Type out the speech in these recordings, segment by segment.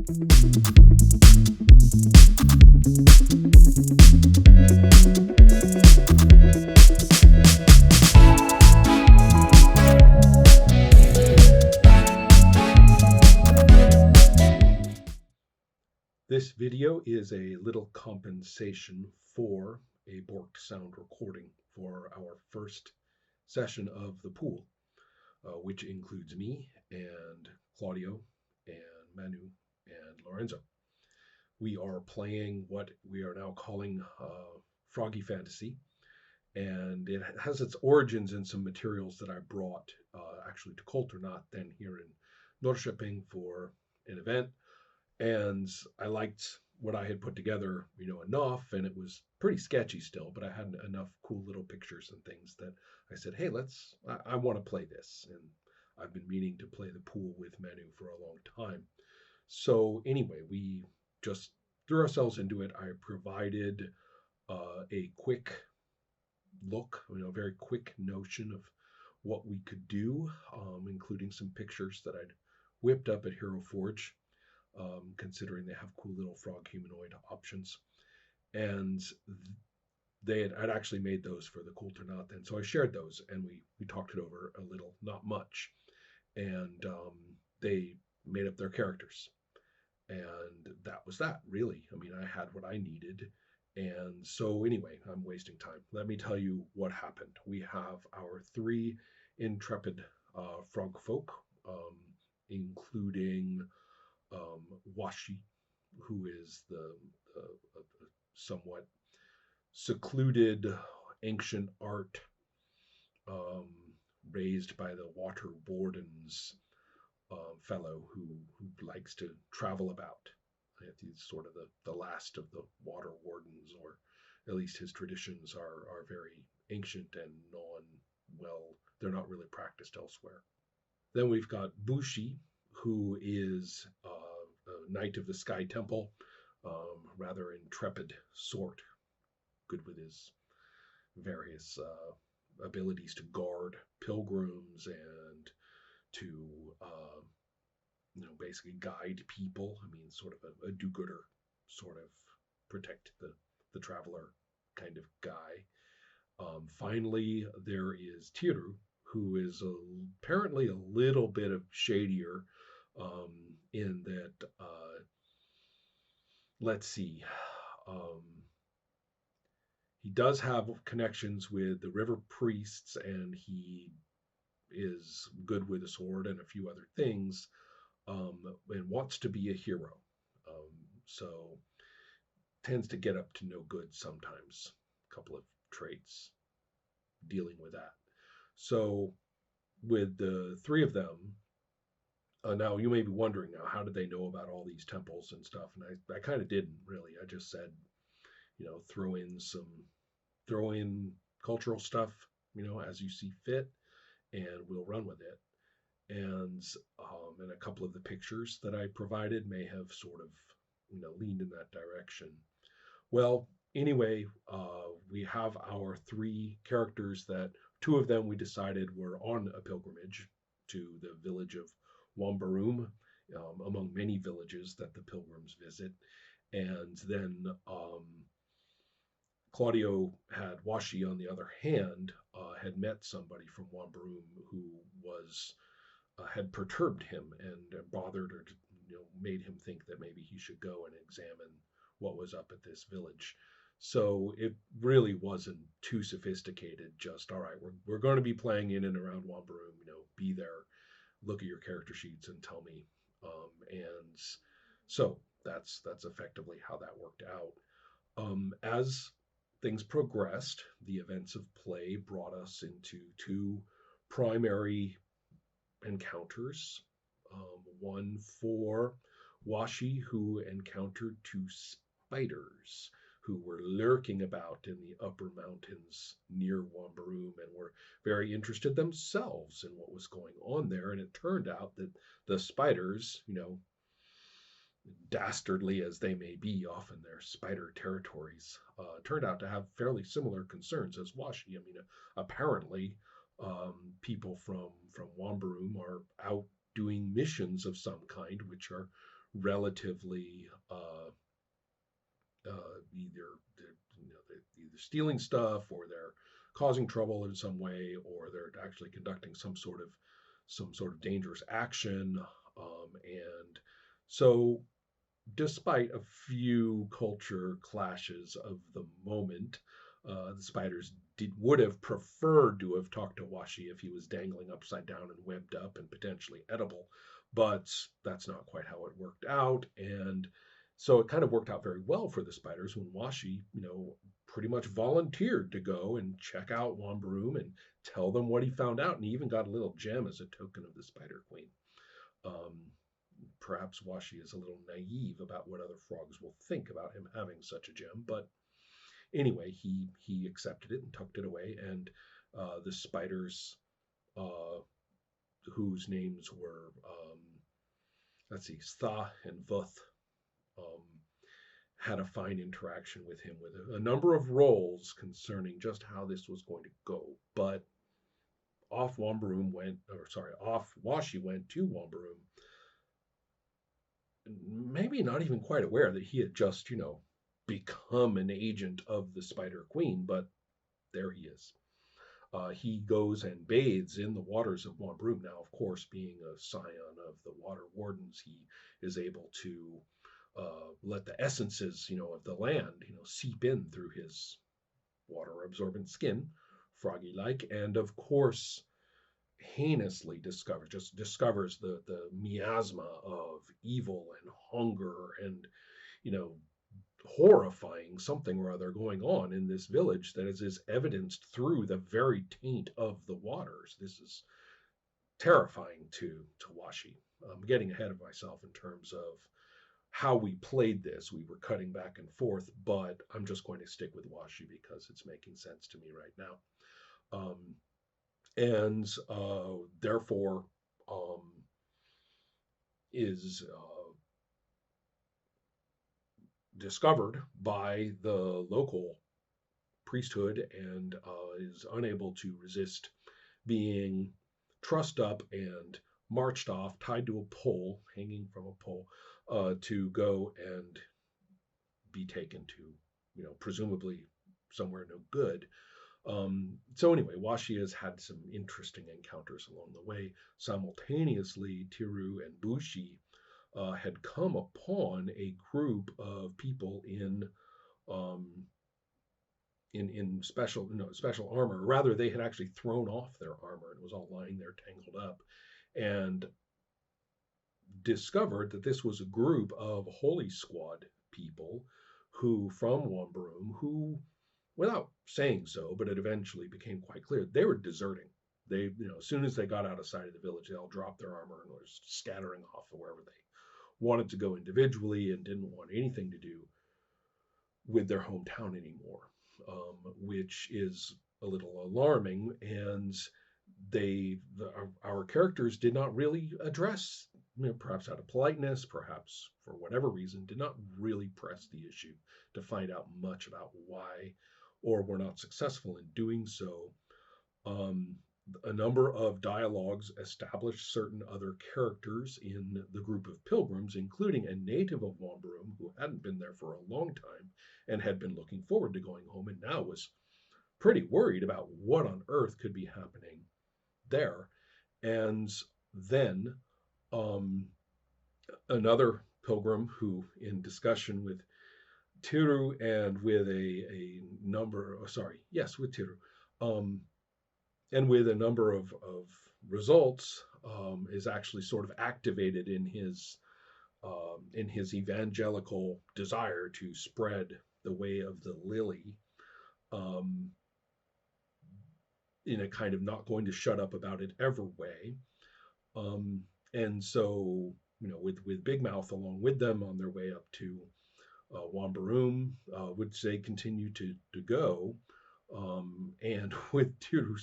This video is a little compensation for a borked sound recording for our first session of the pool, which includes me and Claudio and Manu and Lorenzo. We are playing what we are now calling Froggy Fantasy, and it has its origins in some materials that I brought actually to Colternot, then here in Norrköping for an event. And I liked what I had put together, enough, and it was pretty sketchy still, but I had enough cool little pictures and things that I said, hey, I want to play this. And I've been meaning to play the pool with Manu for a long time. So anyway, we just threw ourselves into it. I provided a quick look, a very quick notion of what we could do, including some pictures that I'd whipped up at Hero Forge, considering they have cool little frog humanoid options. And I'd actually made those for the Coulter then. So I shared those and we talked it over a little, not much. And they made up their characters. And that was that, really. I mean, I had what I needed. And so anyway, I'm wasting time. Let me tell you what happened. We have our three intrepid frog folk, including Washi, who is the somewhat secluded ancient art raised by the water wardens fellow who likes to travel about. He's sort of the last of the water wardens, or at least his traditions are very ancient and they're not really practiced elsewhere. Then we've got Bushi, who is a knight of the Sky Temple, rather intrepid sort, good with his various abilities to guard pilgrims and to basically guide people. I mean, sort of a do-gooder, sort of protect the traveler kind of guy. Finally, there is Tiru, who is apparently a little bit of shadier, in that, let's see, he does have connections with the river priests, and he is good with a sword and a few other things, and wants to be a hero. So tends to get up to no good sometimes. A couple of traits dealing with that. So with the three of them, now you may be wondering now, how did they know about all these temples and stuff? And I kind of didn't really. I just said, throw in cultural stuff, as you see fit, and we'll run with it. And a couple of the pictures that I provided may have sort of, leaned in that direction. Well, anyway, we have our three characters that two of them we decided were on a pilgrimage to the village of Wambaroom, among many villages that the pilgrims visit. And then Claudio had Washi, on the other hand, had met somebody from Wambaroom who was had perturbed him and bothered or made him think that maybe he should go and examine what was up at this village. So it really wasn't too sophisticated. Just, all right, we're going to be playing in and around Wambaroom. Be there, look at your character sheets, and tell me. And so that's effectively how that worked out. As things progressed, the events of play brought us into two primary encounters. One for Washi, who encountered two spiders who were lurking about in the upper mountains near Wambaroom and were very interested themselves in what was going on there. And it turned out that the spiders, dastardly as they may be off in their spider territories, turned out to have fairly similar concerns as Washi. I mean, apparently people from Wambaroom are out doing missions of some kind, which are relatively either they're either stealing stuff or they're causing trouble in some way or they're actually conducting some sort of dangerous action. And so, despite a few culture clashes of the moment, the spiders would have preferred to have talked to Washi if he was dangling upside down and webbed up and potentially edible, but that's not quite how it worked out. And so it kind of worked out very well for the spiders when Washi, pretty much volunteered to go and check out Wambaroom and tell them what he found out, and he even got a little gem as a token of the Spider Queen. Um, Perhaps Washi is a little naive about what other frogs will think about him having such a gem, but anyway, he accepted it and tucked it away, and the spiders, uh, whose names were let's see, Stha and Vuth, um, had a fine interaction with him with a number of roles concerning just how this was going to go. But off Wambaroom went, or sorry, off Washi went to Wambaroom, maybe not even quite aware that he had just, become an agent of the Spider Queen, but there he is. He goes and bathes in the waters of Wambaroom. Now, of course, being a scion of the water wardens, he is able to let the essences, of the land, seep in through his water absorbent skin, froggy like, and of course, heinously discovers the miasma of evil and hunger and, you know, horrifying something or other going on in this village that is evidenced through the very taint of the waters. This is terrifying to Washi. I'm getting ahead of myself in terms of how we played this. We were cutting back and forth, but I'm just going to stick with Washi because it's making sense to me right now. And therefore is discovered by the local priesthood and is unable to resist being trussed up and marched off, tied to a pole, hanging from a pole, to go and be taken to, presumably somewhere no good. So anyway, Washi has had some interesting encounters along the way. Simultaneously, Tiru and Bushi had come upon a group of people um, in special armor. Rather, they had actually thrown off their armor and was all lying there tangled up, and discovered that this was a group of Holy Squad people who from Wambaroom who, without saying so, but it eventually became quite clear they were deserting. They, as soon as they got out of sight of the village, they all dropped their armor and were scattering off to wherever they wanted to go individually and didn't want anything to do with their hometown anymore, which is a little alarming. And our characters did not really address, perhaps out of politeness, perhaps for whatever reason, did not really press the issue to find out much about why, or were not successful in doing so. A number of dialogues established certain other characters in the group of pilgrims, including a native of Wambaroom who hadn't been there for a long time and had been looking forward to going home and now was pretty worried about what on earth could be happening there. And then another pilgrim who, in discussion with Tiru and with with Tiru, and with a number of results, is actually sort of activated in his evangelical desire to spread the way of the lily, in a kind of not going to shut up about it ever way. And so, with Big Mouth along with them on their way up to Wambaroom, which they continue to go, and with Tiru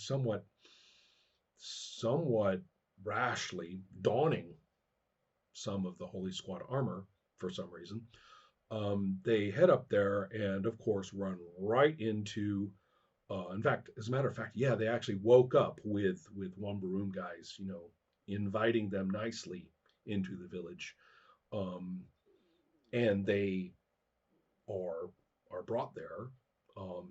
somewhat rashly donning some of the Holy Squad armor for some reason, they head up there and, of course, run right into. In fact, as a matter of fact, yeah, they actually woke up with Wambaroom guys, inviting them nicely into the village. um, and they are are brought there, um,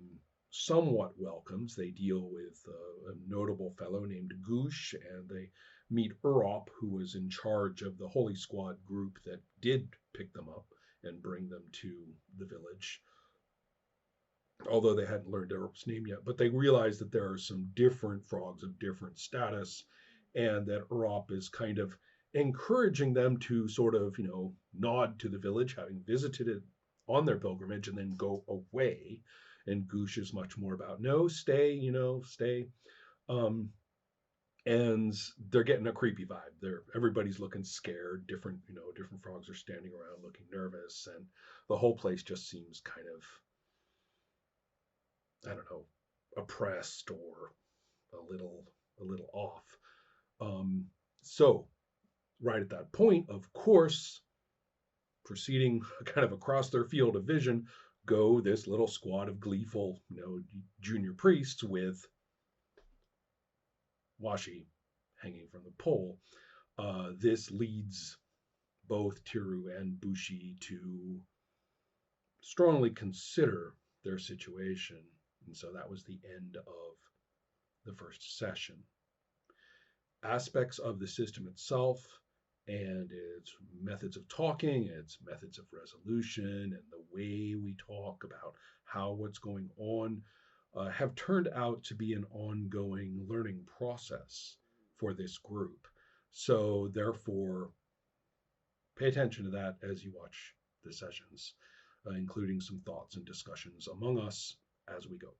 somewhat welcomed. They deal with a notable fellow named Goosh, and they meet Urop, who was in charge of the Holy Squad group that did pick them up and bring them to the village, although they hadn't learned Urop's name yet. But they realize that there are some different frogs of different status, and that Urop is kind of encouraging them to sort of, nod to the village, having visited it on their pilgrimage, and then go away. And Goosh is much more about, no, stay, stay. Um, and they're getting a creepy vibe. Everybody's looking scared. Different frogs are standing around looking nervous, and the whole place just seems kind of, I don't know, oppressed or a little off. Um, so right at that point, of course, proceeding kind of across their field of vision, go this little squad of gleeful, junior priests with Washi hanging from the pole. This leads both Tiru and Bushi to strongly consider their situation. And so that was the end of the first session. Aspects of the system itself and its methods of talking, its methods of resolution, and the way we talk about how what's going on have turned out to be an ongoing learning process for this group. So, therefore, pay attention to that as you watch the sessions, including some thoughts and discussions among us as we go.